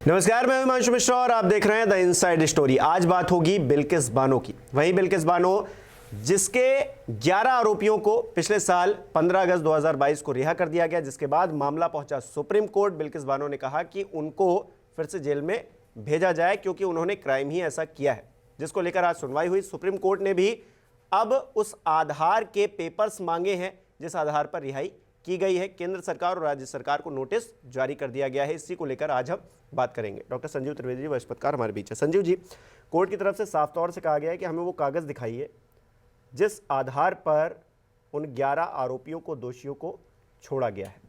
नमस्कार, मैं हिमांशु मिश्रा और आप देख रहे हैं द इनसाइड स्टोरी। आज बात होगी बिल्किस बानो की। वहीं बिल्किस बानो जिसके 11 आरोपियों को पिछले साल 15 अगस्त 2022 को रिहा कर दिया गया, जिसके बाद मामला पहुंचा सुप्रीम कोर्ट। बिल्किस बानो ने कहा कि उनको फिर से जेल में भेजा जाए क्योंकि उन्होंने क्राइम ही ऐसा किया है, जिसको लेकर आज सुनवाई हुई। सुप्रीम कोर्ट ने भी अब उस आधार के पेपर्स मांगे हैं जिस आधार पर रिहाई की गई है। केंद्र सरकार और राज्य सरकार को नोटिस जारी कर दिया गया है। इसी को लेकर आज हम बात करेंगे। डॉक्टर संजीव त्रिवेदी जी वरिष्ठ पत्रकार हमारे बीच है। संजीव जी, कोर्ट की तरफ से साफ तौर से कहा गया है कि हमें वो कागज़ दिखाइए जिस आधार पर उन 11 आरोपियों को, दोषियों को छोड़ा गया है।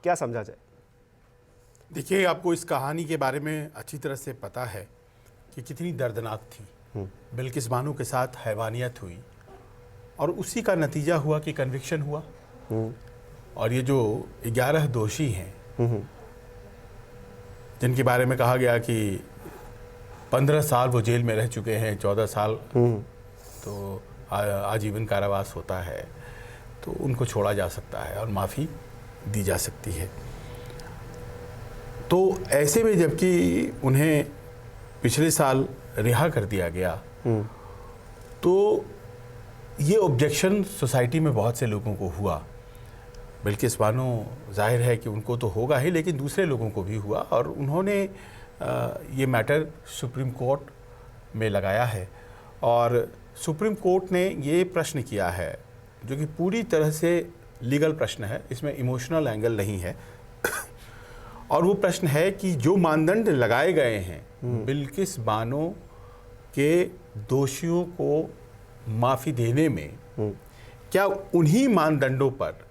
क्या समझा जाए? देखिए, आपको इस कहानी के बारे में अच्छी तरह से पता है कि कितनी दर्दनाक थी। बिल्किस बानो के साथ हैवानियत हुई और उसी का नतीजा हुआ कि कन्विक्शन हुआ। और ये जो 11 दोषी हैं जिनके बारे में कहा गया कि 15 साल वो जेल में रह चुके हैं, 14 साल तो आजीवन कारावास होता है, तो उनको छोड़ा जा सकता है और माफ़ी दी जा सकती है। तो ऐसे में जबकि उन्हें पिछले साल रिहा कर दिया गया, तो ये ऑब्जेक्शन सोसाइटी में बहुत से लोगों को हुआ। बिल्किस बानो जाहिर है कि उनको तो होगा ही, लेकिन दूसरे लोगों को भी हुआ और उन्होंने ये मैटर सुप्रीम कोर्ट में लगाया है। और सुप्रीम कोर्ट ने ये प्रश्न किया है जो कि पूरी तरह से लीगल प्रश्न है, इसमें इमोशनल एंगल नहीं है। और वो प्रश्न है कि जो मानदंड लगाए गए हैं बिल्किस बानो के दोषियों को माफ़ी देने में, क्या उन्हीं मानदंडों पर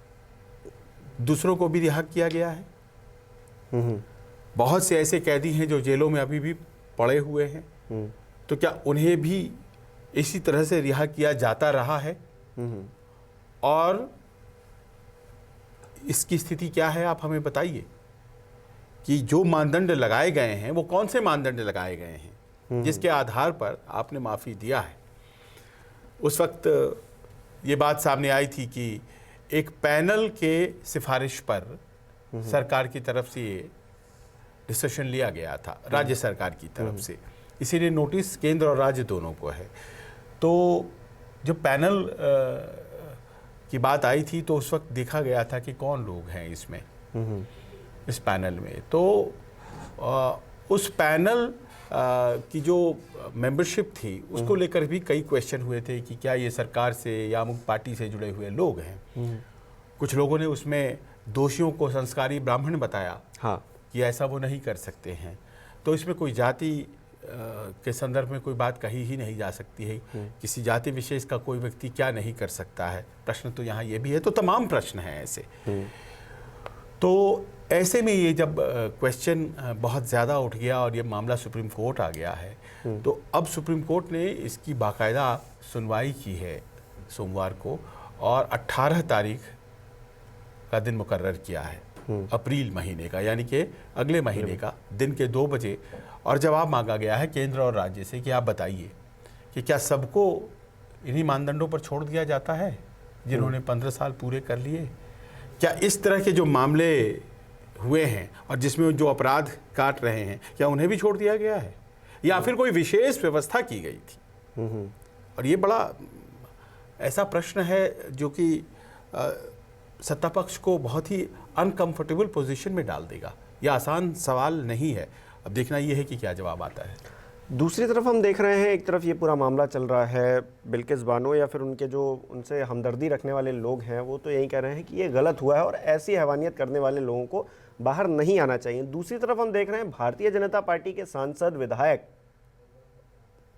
दूसरों को भी रिहा किया गया है? बहुत से ऐसे कैदी हैं जो जेलों में अभी भी पड़े हुए हैं, तो क्या उन्हें भी इसी तरह से रिहा किया जाता रहा है? और इसकी स्थिति क्या है, आप हमें बताइए कि जो मानदंड लगाए गए हैं वो कौन से मानदंड लगाए गए हैं जिसके आधार पर आपने माफ़ी दिया है। उस वक्त ये बात सामने आई थी कि एक पैनल के सिफारिश पर सरकार की तरफ से ये डिसीजन लिया गया था, राज्य सरकार की तरफ से। इसीलिए नोटिस केंद्र और राज्य दोनों को है। तो जब पैनल की बात आई थी तो उस वक्त देखा गया था कि कौन लोग हैं इसमें, इस पैनल में। तो उस पैनल की जो मेंबरशिप थी उसको लेकर भी कई क्वेश्चन हुए थे कि क्या ये सरकार से या अमुक पार्टी से जुड़े हुए लोग हैं। कुछ लोगों ने उसमें दोषियों को संस्कारी ब्राह्मण बताया, हाँ, कि ऐसा वो नहीं कर सकते हैं। तो इसमें कोई जाति के संदर्भ में कोई बात कही ही नहीं जा सकती है। किसी जाति विशेष का कोई व्यक्ति क्या नहीं कर सकता है, प्रश्न तो यहाँ ये भी है। तो तमाम प्रश्न हैं ऐसे। तो ऐसे में ये जब क्वेश्चन बहुत ज़्यादा उठ गया और ये मामला सुप्रीम कोर्ट आ गया है, तो अब सुप्रीम कोर्ट ने इसकी बाकायदा सुनवाई की है सोमवार को, और 18 तारीख का दिन मुकर्रर किया है, अप्रैल महीने का, यानी कि अगले महीने का दिन के 2 बजे। और जवाब मांगा गया है केंद्र और राज्य से कि आप बताइए कि क्या सबको इन्हीं मानदंडों पर छोड़ दिया जाता है जिन्होंने 15 साल पूरे कर लिए? क्या इस तरह के जो मामले हुए हैं और जिसमें जो अपराध काट रहे हैं, क्या उन्हें भी छोड़ दिया गया है या फिर कोई विशेष व्यवस्था की गई थी? और ये बड़ा ऐसा प्रश्न है जो कि सत्ता पक्ष को बहुत ही अनकंफर्टेबल पोजीशन में डाल देगा। यह आसान सवाल नहीं है। अब देखना यह है कि क्या जवाब आता है। दूसरी तरफ हम देख रहे हैं, एक तरफ ये पूरा मामला चल रहा है, बिल्किस बानो या फिर उनके जो उनसे हमदर्दी रखने वाले लोग हैं वो तो यही कह रहे हैं कि ये गलत हुआ है और ऐसी हैवानियत करने वाले लोगों को बाहर नहीं आना चाहिए। दूसरी तरफ हम देख रहे हैं भारतीय जनता पार्टी के सांसद, विधायक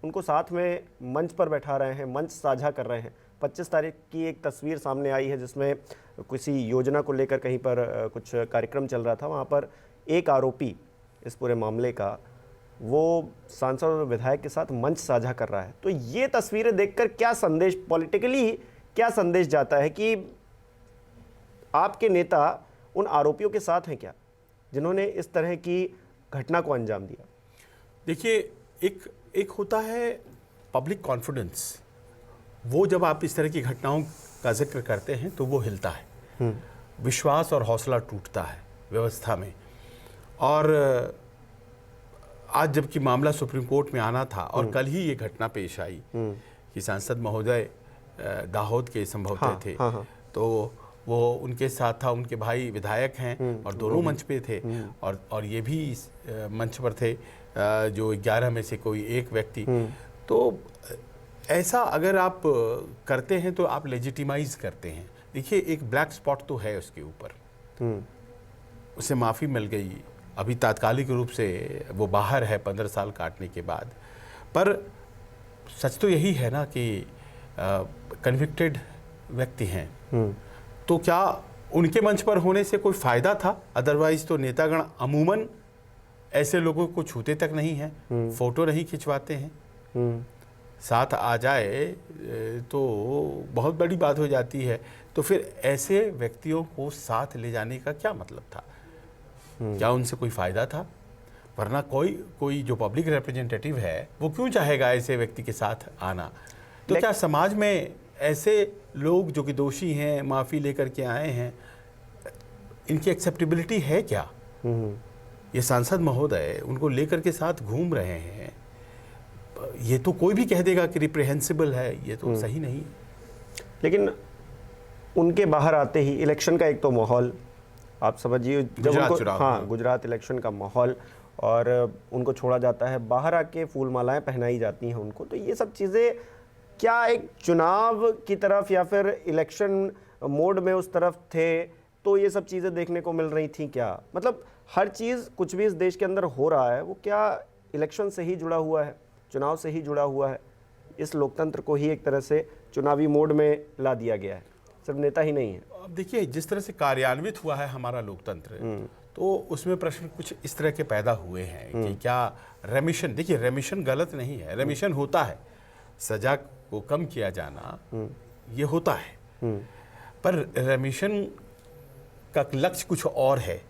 उनको साथ में मंच पर बैठा रहे हैं, मंच साझा कर रहे हैं। 25 तारीख की एक तस्वीर सामने आई है जिसमें किसी योजना को लेकर कहीं पर कुछ कार्यक्रम चल रहा था। वहाँ पर एक आरोपी इस पूरे मामले का वो सांसद और विधायक के साथ मंच साझा कर रहा है। तो ये तस्वीरें देखकर क्या संदेश, पॉलिटिकली क्या संदेश जाता है कि आपके नेता उन आरोपियों के साथ हैं क्या जिन्होंने इस तरह की घटना को अंजाम दिया? देखिए, एक होता है पब्लिक कॉन्फिडेंस। वो जब आप इस तरह की घटनाओं का जिक्र करते हैं तो वो हिलता है, विश्वास और हौसला टूटता है व्यवस्था में। और आज जबकि मामला सुप्रीम कोर्ट में आना था और कल ही ये घटना पेश आई कि सांसद महोदय दाहोद के संभवतः थे, तो वो उनके साथ था, उनके भाई विधायक हैं और दोनों मंच पे थे और ये भी मंच पर थे जो 11 में से कोई एक व्यक्ति। तो ऐसा अगर आप करते हैं तो आप लेजिटिमाइज करते हैं। देखिए एक ब्लैक स्पॉट तो है उसके ऊपर, उसे माफ़ी मिल गई, अभी तात्कालिक रूप से वो बाहर है 15 साल काटने के बाद, पर सच तो यही है ना कि कन्विक्टेड व्यक्ति हैं, तो क्या उनके मंच पर होने से कोई फ़ायदा था? अदरवाइज़ तो नेतागण अमूमन ऐसे लोगों को छूते तक नहीं हैं, फ़ोटो नहीं खिंचवाते हैं, साथ आ जाए तो बहुत बड़ी बात हो जाती है। तो फिर ऐसे व्यक्तियों को साथ ले जाने का क्या मतलब था? क्या उनसे कोई फ़ायदा था? वरना कोई जो पब्लिक रिप्रेजेंटेटिव है वो क्यों चाहेगा ऐसे व्यक्ति के साथ आना? तो क्या समाज में ऐसे लोग जो कि दोषी हैं, माफ़ी लेकर के आए हैं, इनकी एक्सेप्टेबिलिटी है क्या? ये सांसद महोदय उनको लेकर के साथ घूम रहे हैं, ये तो कोई भी कह देगा कि रिप्रेहेंसिबल है, ये तो सही नहीं है। लेकिन उनके बाहर आते ही इलेक्शन का एक तो माहौल आप समझिए, जब उनको गुजरात इलेक्शन का माहौल, और उनको छोड़ा जाता है, बाहर आके फूल मालाएं पहनाई जाती हैं उनको, तो ये सब चीज़ें क्या एक चुनाव की तरफ या फिर इलेक्शन मोड में उस तरफ थे तो ये सब चीज़ें देखने को मिल रही थी क्या? मतलब हर चीज़ कुछ भी इस देश के अंदर हो रहा है वो क्या इलेक्शन से ही जुड़ा हुआ है, चुनाव से ही जुड़ा हुआ है? इस लोकतंत्र को ही एक तरह से चुनावी मोड में ला दिया गया है, सिर्फ नेता ही नहीं है। अब देखिए जिस तरह से कार्यान्वित हुआ है हमारा लोकतंत्र, तो उसमें प्रश्न कुछ इस तरह के पैदा हुए हैं कि क्या रेमिशन, देखिए रेमिशन गलत नहीं है, रेमिशन होता है, सजा को कम किया जाना ये होता है, पर रेमिशन का लक्ष्य कुछ और है।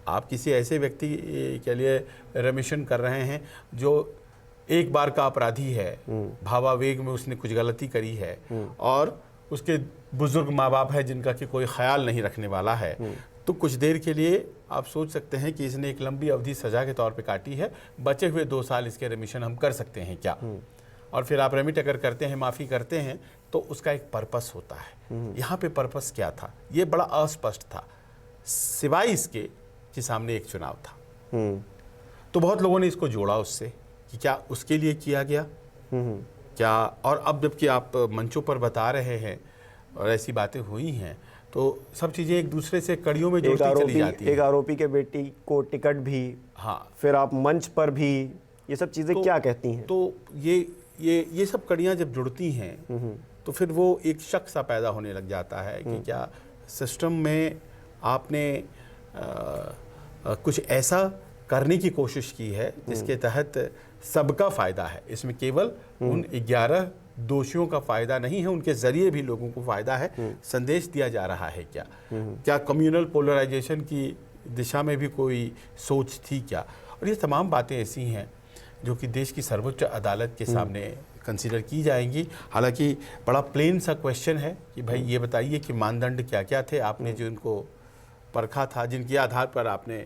आप किसी ऐसे व्यक्ति के लिए रेमिशन कर रहे हैं जो एक बार का अपराधी है, भावावेग में उसने कुछ गलती करी है और उसके बुजुर्ग माँ बाप है जिनका कि कोई ख्याल नहीं रखने वाला है, तो कुछ देर के लिए आप सोच सकते हैं कि इसने एक लंबी अवधि सजा के तौर पे काटी है, बचे हुए 2 साल इसके रेमिशन हम कर सकते हैं क्या? और फिर आप रेमिट अगर करते हैं, माफ़ी करते हैं, तो उसका एक पर्पस होता है। यहाँ पे पर्पस क्या था ये बड़ा अस्पष्ट था, सिवाय इसके कि सामने एक चुनाव था। तो बहुत लोगों ने इसको जोड़ा उससे कि क्या उसके लिए किया गया क्या? और अब जबकि आप मंचों पर बता रहे हैं और ऐसी बातें हुई हैं, तो सब चीज़ें एक दूसरे से कड़ियों में जुड़ती चली जाती है। एक आरोपी के बेटी को टिकट भी, हाँ, फिर आप मंच पर भी, ये सब चीज़ें क्या कहती हैं? तो ये सब कड़ियाँ जब जुड़ती हैं तो फिर वो एक शक सा पैदा होने लग जाता है कि क्या सिस्टम में आपने कुछ ऐसा करने की कोशिश की है जिसके तहत सबका फ़ायदा है, इसमें केवल उन 11 दोषियों का फ़ायदा नहीं है, उनके ज़रिए भी लोगों को फ़ायदा है, संदेश दिया जा रहा है क्या? क्या कम्युनल पोलराइजेशन की दिशा में भी कोई सोच थी क्या? और ये तमाम बातें ऐसी हैं जो कि देश की सर्वोच्च अदालत के सामने कंसीडर की जाएंगी। हालांकि बड़ा प्लेन सा क्वेश्चन है कि भाई ये बताइए कि मानदंड क्या क्या थे आपने जो इनको परखा था, जिनके आधार पर आपने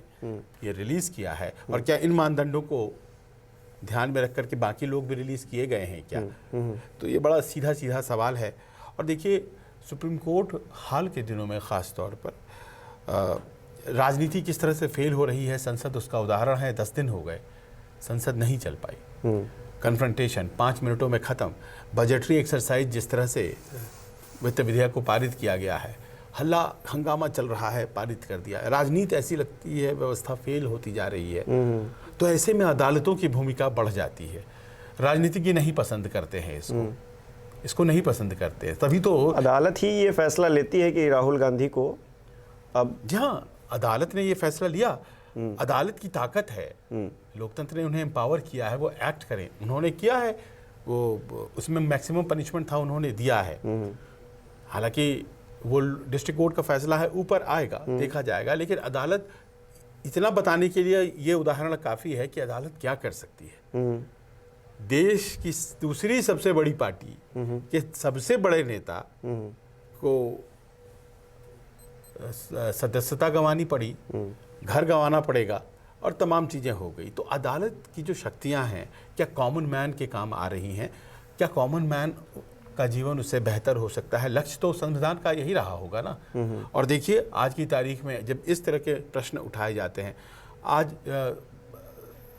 ये रिलीज़ किया है, और क्या इन मानदंडों को ध्यान में रख कर के बाकी लोग भी रिलीज़ किए गए हैं क्या? तो ये बड़ा सीधा सीधा सवाल है। और देखिए सुप्रीम कोर्ट हाल के दिनों में ख़ास तौर पर राजनीति किस तरह से फेल हो रही है, संसद उसका उदाहरण है। 10 दिन हो गए, संसद नहीं चल पाई, कन्फ्रंटेशन 5 मिनटों में ख़त्म। बजटरी एक्सरसाइज जिस तरह से वित्त विधेयक को पारित किया गया है, हल्ला हंगामा चल रहा है, पारित कर दिया। राजनीति ऐसी लगती है, व्यवस्था फेल होती जा रही है। तो ऐसे में अदालतों की भूमिका बढ़ जाती है। राजनीतिज्ञ नहीं पसंद करते हैं इसको नहीं पसंद करते हैं, तभी तो अदालत ही ये फैसला लेती है कि राहुल गांधी को, अब जहाँ अदालत ने ये फैसला लिया, अदालत की ताकत है, लोकतंत्र ने उन्हें एम्पावर किया है, वो एक्ट करें, उन्होंने किया है, वो उसमें मैक्सिमम पनिशमेंट था, उन्होंने दिया है। हालांकि वो डिस्ट्रिक्ट कोर्ट का फैसला है, ऊपर आएगा, देखा जाएगा, लेकिन अदालत, इतना बताने के लिए ये उदाहरण काफ़ी है कि अदालत क्या कर सकती है। देश की दूसरी सबसे बड़ी पार्टी के सबसे बड़े नेता को सदस्यता गंवानी पड़ी, घर गंवाना पड़ेगा, और तमाम चीज़ें हो गई। तो अदालत की जो शक्तियां हैं, क्या कॉमन मैन के काम आ रही हैं? क्या कॉमन मैन का जीवन उससे बेहतर हो सकता है? लक्ष्य तो संविधान का यही रहा होगा ना। और देखिए आज की तारीख में जब इस तरह के प्रश्न उठाए जाते हैं, आज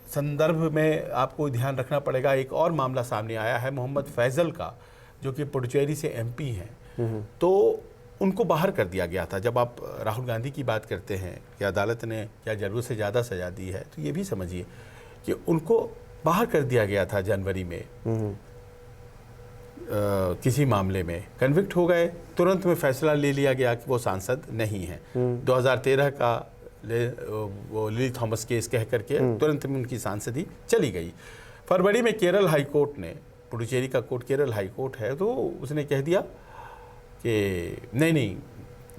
संदर्भ में आपको ध्यान रखना पड़ेगा, एक और मामला सामने आया है मोहम्मद फैज़ल का, जो कि पुडुचेरी से एमपी हैं। तो उनको बाहर कर दिया गया था। जब आप राहुल गांधी की बात करते हैं कि अदालत ने क्या ज़रूरत से ज़्यादा सज़ा दी है, तो ये भी समझिए कि उनको बाहर कर दिया गया था जनवरी में किसी मामले में, कन्विक्ट हो गए, तुरंत में फैसला ले लिया गया कि वो सांसद नहीं है। 2013 का वो लिली थॉमस केस कह करके तुरंत में उनकी सांसदी चली गई। फरवरी में केरल हाई कोर्ट ने, पुडुचेरी का कोर्ट केरल हाई कोर्ट है, तो उसने कह दिया कि नहीं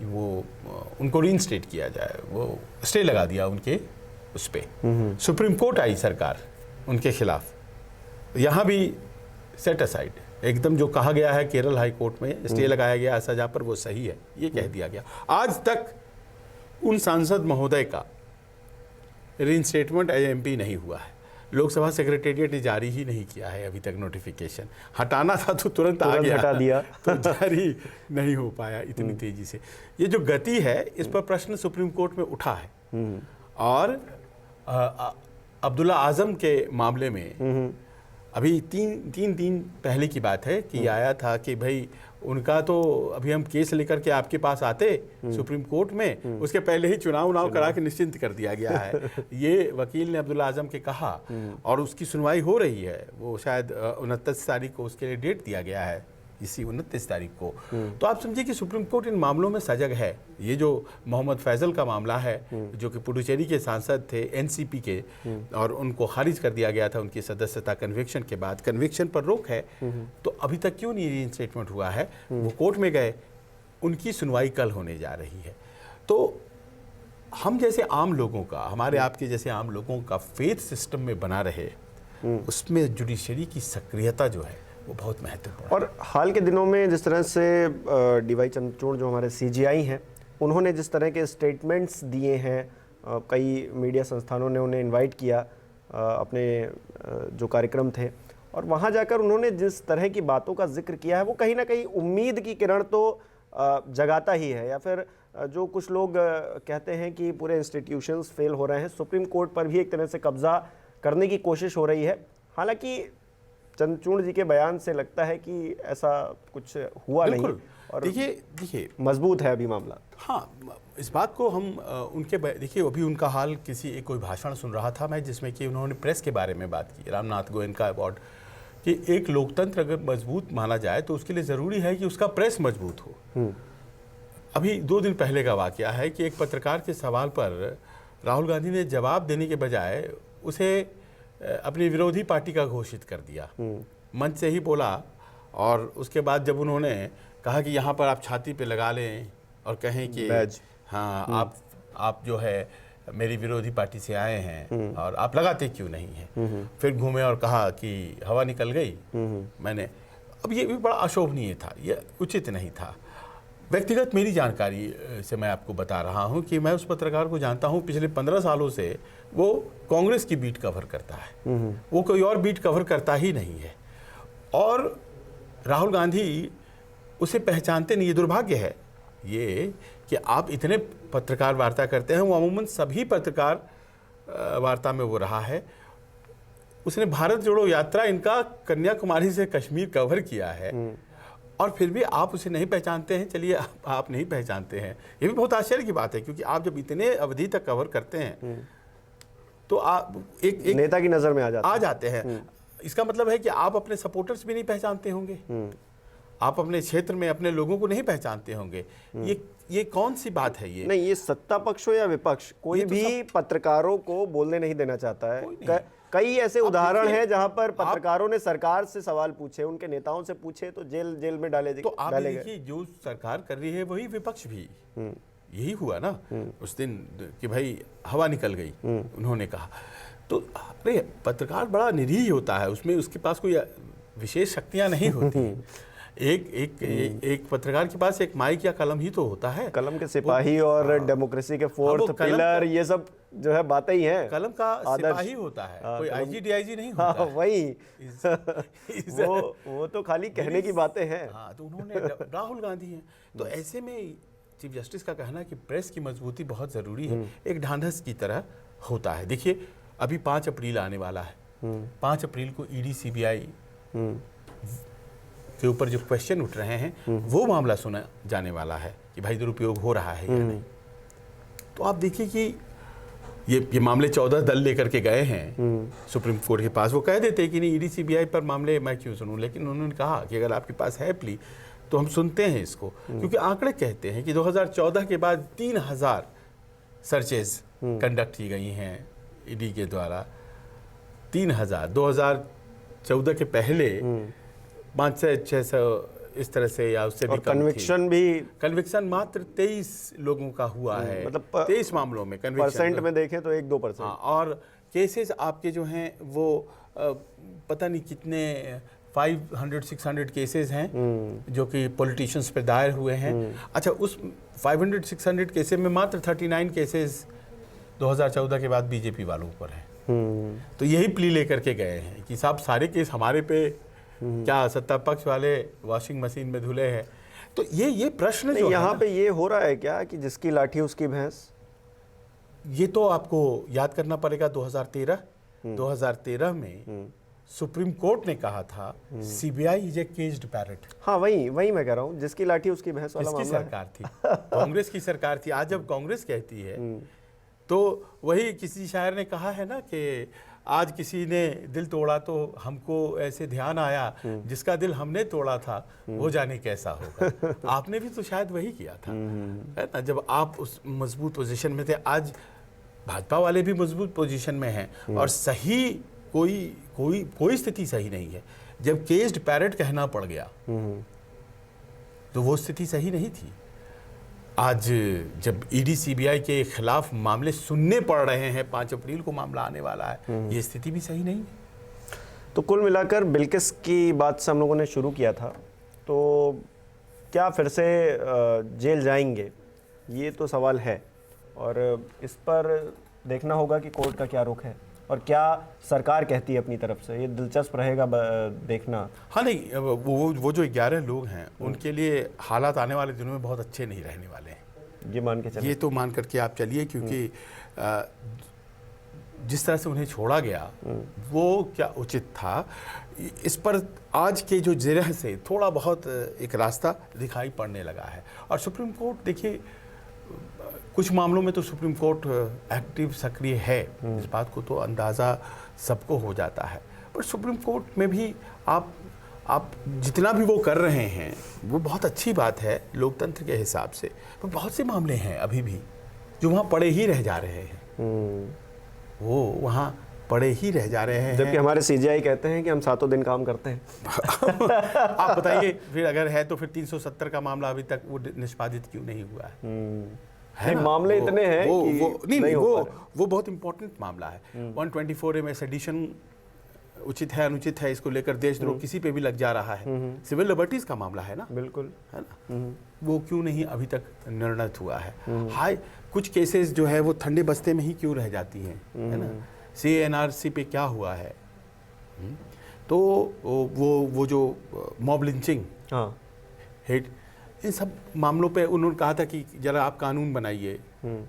वो उनको रीइंस्टेट किया जाए, वो स्टे लगा दिया उनके उस पर। सुप्रीम कोर्ट आई सरकार उनके खिलाफ, यहाँ भी सेट असाइड, एकदम जो कहा गया है केरल हाई कोर्ट में स्टे लगाया गया सजा पर, वो सही है, ये कह दिया गया। आज तक उन सांसद महोदय का रीइंस्टेटमेंट एमपी नहीं हुआ है। लोकसभा सेक्रेटेरिएट ने जारी ही नहीं किया है अभी तक नोटिफिकेशन। हटाना था तो तुरंत आ गया, हटा दिया तो जारी नहीं हो पाया इतनी तेजी से। ये जो गति है, इस पर प्रश्न सुप्रीम कोर्ट में उठा है। और अब्दुल्ला आजम के मामले में अभी तीन दिन पहले की बात है कि आया था कि भाई उनका तो अभी हम केस लेकर के आपके पास आते सुप्रीम कोर्ट में, उसके पहले ही चुनाव करा के निश्चिंत कर दिया गया है। ये वकील ने अब्दुल्ला आजम के कहा, और उसकी सुनवाई हो रही है। वो शायद 29 तारीख को उसके लिए डेट दिया गया है, इसी 29 तारीख को। तो आप समझिए कि सुप्रीम कोर्ट इन मामलों में सजग है। ये जो मोहम्मद फैज़ल का मामला है, जो कि पुडुचेरी के सांसद थे एनसीपी के, और उनको खारिज कर दिया गया था उनकी सदस्यता कन्विक्शन के बाद, कन्विक्शन पर रोक है, तो अभी तक क्यों नहीं रीइंस्टेटमेंट हुआ है? वो कोर्ट में गए, उनकी सुनवाई कल होने जा रही है। तो हम जैसे आम लोगों का, हमारे आपके जैसे आम लोगों का फेथ सिस्टम में बना रहे, उसमें जुडिशरी की सक्रियता जो है वो बहुत महत्वपूर्ण। और हाल के दिनों में जिस तरह से डीवाई चंद्रचूड़ जो हमारे सीजीआई हैं, उन्होंने जिस तरह के स्टेटमेंट्स दिए हैं, कई मीडिया संस्थानों ने उन्हें इनवाइट किया अपने जो कार्यक्रम थे, और वहाँ जाकर उन्होंने जिस तरह की बातों का जिक्र किया है, वो कहीं ना कहीं उम्मीद की किरण तो जगाता ही है। या फिर जो कुछ लोग कहते हैं कि पूरे इंस्टीट्यूशंस फेल हो रहे हैं, सुप्रीम कोर्ट पर भी एक तरह से कब्जा करने की कोशिश हो रही है। हालांकि चंद्रचूड़ जी के बयान से लगता है कि ऐसा कुछ हुआ नहीं, और देखिए मजबूत है अभी मामला। हाँ, इस बात को हम उनके देखिए, अभी उनका हाल किसी कोई भाषण सुन रहा था मैं, जिसमें कि उन्होंने प्रेस के बारे में बात की, रामनाथ गोयनका अवार्ड, कि एक लोकतंत्र अगर मजबूत माना जाए तो उसके लिए ज़रूरी है कि उसका प्रेस मजबूत हो। अभी 2 दिन पहले का वाकया है कि एक पत्रकार के सवाल पर राहुल गांधी ने जवाब देने के बजाय उसे अपनी विरोधी पार्टी का घोषित कर दिया, मंच से ही बोला। और उसके बाद जब उन्होंने कहा कि यहाँ पर आप छाती पे लगा लें और कहें कि हाँ आप जो है मेरी विरोधी पार्टी से आए हैं और आप लगाते क्यों नहीं हैं, फिर घूमे और कहा कि हवा निकल गई मैंने। अब ये भी बड़ा अशोभनीय था, ये उचित नहीं था। व्यक्तिगत मेरी जानकारी से मैं आपको बता रहा हूं कि मैं उस पत्रकार को जानता हूं, पिछले 15 सालों से वो कांग्रेस की बीट कवर करता है, वो कोई और बीट कवर करता ही नहीं है। और राहुल गांधी उसे पहचानते नहीं। ये दुर्भाग्य है ये कि आप इतने पत्रकार वार्ता करते हैं। वो अमूमन सभी पत्रकार वार्ता में वो रहा है। उसने भारत जोड़ो यात्रा इनका कन्याकुमारी से कश्मीर कवर किया है, और फिर भी आप उसे नहीं पहचानते हैं। चलिए आप नहीं पहचानते हैं, ये भी बहुत आश्चर्य की बात है, क्योंकि आप जब इतने अवधि तक कवर करते हैं तो आप एक नेता की नज़र में आ जाते हैं। इसका मतलब है कि आप अपने सपोर्टर्स भी नहीं पहचानते होंगे, आप अपने क्षेत्र में अपने लोगों को नहीं पहचानते होंगे। ये कौन सी बात है? ये नहीं, ये सत्ता पक्ष हो या विपक्ष, कोई भी पत्रकारों को बोलने नहीं देना चाहता है। कई ऐसे उदाहरण हैं जहां पर पत्रकारों ने सरकार से सवाल पूछे, उनके नेताओं से पूछे, तो जेल में डाले गए। तो आप देखिए, जो सरकार कर रही है वही विपक्ष भी, यही हुआ ना उस दिन कि भाई हवा निकल गई उन्होंने कहा। तो अरे पत्रकार बड़ा निरीह होता है, उसमें उसके पास कोई विशेष शक्तियां नहीं होती। एक पत्रकार के पास एक माइक या कलम ही तो होता है। कलम के सिपाही और डेमोक्रेसी के फोर्थ पिलर, ये सब जो है बातें ही हैं। कलम का सिपाही होता है, कोई आईजी डीआईजी नहीं होता हाँ, है। वही वो तो खाली कहने की बातें हैं। हाँ, तो उन्होंने राहुल गांधी हैं। तो ऐसे में चीफ जस्टिस का कहना है कि प्रेस की मजबूती बहुत ज़रूरी है, एक ढांढस की तरह होता है। देखिए अभी 5 अप्रैल आने वाला है, 5 अप्रैल को ईडी सीबीआई के ऊपर जो क्वेश्चन उठ रहे हैं वो मामला सुना जाने वाला है कि भाई दुरुपयोग हो रहा है या नहीं। तो आप देखिए कि ये मामले 14 दल लेकर के गए हैं सुप्रीम कोर्ट के पास। वो कह देते हैं कि नहीं, ईडी सीबीआई पर मामले मैं क्यों सुनूं, लेकिन उन्होंने कहा कि अगर आपके पास है प्ली तो हम सुनते हैं इसको, क्योंकि आंकड़े कहते हैं कि 2014 के बाद 3000 सर्चेज कंडक्ट की गई हैं ईडी के द्वारा। 3000 2014 के पहले 500-600 इस तरह से या उससे भी कम थी। कन्विक्शन मात्र 23 लोगों का हुआ है, मतलब 23 मामलों में कन्विक्शन। परसेंट में देखें तो 1-2%। हाँ, और केसेस आपके जो हैं वो पता नहीं कितने 500-600 केसेस हैं जो कि पॉलिटिशियंस पे दायर हुए हैं। अच्छा, उस 500-600 केसेस में मात्र 39 केसेस 2014 के बाद बीजेपी वालों पर हैं। तो यही प्ली लेकर के गए हैं कि साहब सारे केस हमारे पे, क्या सत्ता पक्ष वाले वॉशिंग मशीन में धुले हैं। तो ये प्रश्न जो यहाँ पे ये हो रहा है क्या कि जिसकी लाठी उसकी भैंस? ये तो आपको याद करना पड़ेगा 2013 में सुप्रीम कोर्ट ने कहा था CBI is a caged parrot. हाँ, वही मैं कह रहा हूँ, जिसकी लाठी उसकी भैंस वाला मामला। किसकी सरकार थी? कांग्रेस की सरकार थी। आज जब कांग्रेस कहती है तो वही किसी शायर ने कहा है ना कि आज किसी ने दिल तोड़ा तो हमको ऐसे ध्यान आया, जिसका दिल हमने तोड़ा था वो जाने कैसा होगा। आपने भी तो शायद वही किया था, है ना, जब आप उस मजबूत पोजीशन में थे। आज भाजपा वाले भी मजबूत पोजीशन में हैं और सही कोई स्थिति सही नहीं है। जब केज्ड पैरट कहना पड़ गया तो वो स्थिति सही नहीं थी। आज जब ईडी सीबीआई के खिलाफ मामले सुनने पड़ रहे हैं, 5 अप्रैल को मामला आने वाला है, ये स्थिति भी सही नहीं है। तो कुल मिलाकर बिल्किस की बात से हम लोगों ने शुरू किया था, तो क्या फिर से जेल जाएंगे, ये तो सवाल है, और इस पर देखना होगा कि कोर्ट का क्या रुख है और क्या सरकार कहती है अपनी तरफ से। ये दिलचस्प रहेगा देखना। हाँ, नहीं, वो जो 11 लोग हैं उनके लिए हालात आने वाले दिनों में बहुत अच्छे नहीं रहने वाले हैं, ये मान के चलिए। ये तो मान करके आप चलिए, क्योंकि जिस तरह से उन्हें छोड़ा गया वो क्या उचित था। इस पर आज के जो जिरह से थोड़ा बहुत एक रास्ता दिखाई पड़ने लगा है। और सुप्रीम कोर्ट, देखिए कुछ मामलों में तो सुप्रीम कोर्ट एक्टिव सक्रिय है, इस बात को तो अंदाज़ा सबको हो जाता है। पर सुप्रीम कोर्ट में भी आप जितना भी वो कर रहे हैं वो बहुत अच्छी बात है लोकतंत्र के हिसाब से, पर बहुत से मामले हैं अभी भी जो वहाँ पड़े ही रह जा रहे हैं। वो वहाँ पड़े ही रह जा रहे हैं, जबकि हमारे सीजीआई कहते हैं कि हम 7 दिन काम करते हैं। आप बताइए फिर, अगर है तो फिर 370 का मामला अभी तक वो निष्पादित क्यों नहीं हुआ है? मामले इतने हैं कि वो बहुत इंपॉर्टेंट मामला है। 124A में सेडिशन उचित है अनुचित है, इसको लेकर देशद्रोह किसी पे भी लग जा रहा है। सिविल लिबर्टीज का मामला है ना, बिल्कुल, है ना, वो क्यों नहीं अभी तक निर्णित हुआ है? हाय, कुछ केसेस जो है वो ठंडे बस्ते में ही क्यों रह जाती हैं, है ना। CNRC पे क्या हुआ है? तो वो जो मॉब लिंचिंग, हेट, इन सब मामलों पे उन्होंने कहा था कि जरा आप कानून बनाइए,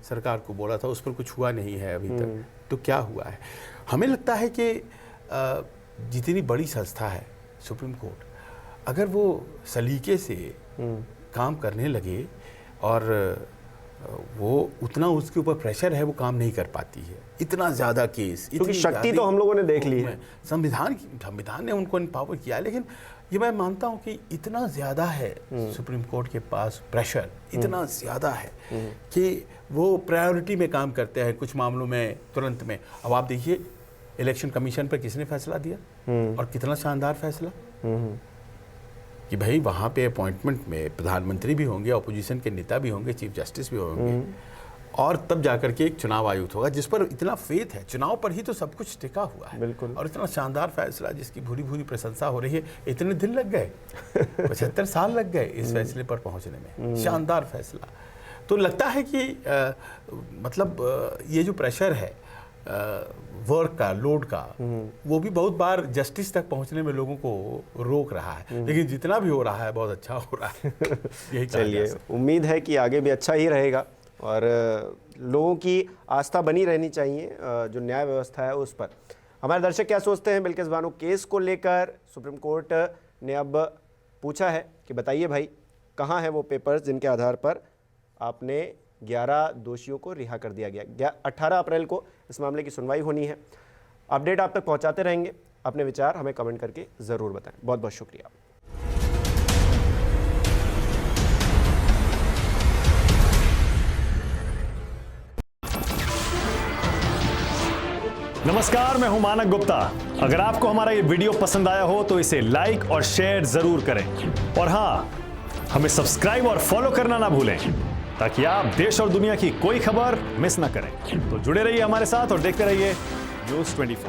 सरकार को बोला था, उस पर कुछ हुआ नहीं है अभी तक। तो क्या हुआ है? हमें लगता है कि जितनी बड़ी संस्था है सुप्रीम कोर्ट, अगर वो सलीके से काम करने लगे और वो उतना उसके ऊपर प्रेशर है, वो काम नहीं कर पाती है। इतना ज़्यादा केस, क्योंकि शक्ति तो हम लोगों ने देख ली है, संविधान ने उनको एम्पावर किया है, लेकिन ये मैं मानता हूँ कि इतना ज़्यादा है सुप्रीम कोर्ट के पास प्रेशर, इतना ज़्यादा है कि वो प्रायोरिटी में काम करते हैं कुछ मामलों में तुरंत में। अब आप देखिए इलेक्शन कमीशन पर किसने फैसला दिया और कितना शानदार फैसला कि भाई वहाँ पे अपॉइंटमेंट में प्रधानमंत्री भी होंगे, अपोजिशन के नेता भी होंगे, चीफ जस्टिस भी होंगे, और तब जाकर के एक चुनाव आयुक्त होगा जिस पर इतना फेथ है। चुनाव पर ही तो सब कुछ टिका हुआ है। बिल्कुल। और इतना शानदार फैसला जिसकी भूरी भूरी प्रशंसा हो रही है, इतने दिन लग गए 75 साल लग गए इस फैसले पर पहुंचने में। शानदार फैसला। तो लगता है कि मतलब ये जो प्रेशर है वर्क का, लोड का, वो भी बहुत बार जस्टिस तक पहुंचने में लोगों को रोक रहा है। लेकिन जितना भी हो रहा है बहुत अच्छा हो रहा है। यही चलिए, उम्मीद है कि आगे भी अच्छा ही रहेगा और लोगों की आस्था बनी रहनी चाहिए जो न्याय व्यवस्था है उस पर। हमारे दर्शक क्या सोचते हैं बिल्किस बानो केस को लेकर? सुप्रीम कोर्ट ने अब पूछा है कि बताइए भाई, कहाँ हैं वो पेपर्स जिनके आधार पर आपने 11 दोषियों को रिहा कर दिया गया। 18 अप्रैल को इस मामले की सुनवाई होनी है। अपडेट आप तक पहुंचाते रहेंगे। अपने विचार हमें कमेंट करके ज़रूर बताएं। बहुत बहुत शुक्रिया। नमस्कार, मैं हूं मानक गुप्ता। अगर आपको हमारा ये वीडियो पसंद आया हो तो इसे लाइक और शेयर जरूर करें और हां, हमें सब्सक्राइब और फॉलो करना ना भूलें ताकि आप देश और दुनिया की कोई खबर मिस ना करें। तो जुड़े रहिए हमारे साथ और देखते रहिए न्यूज़ 24।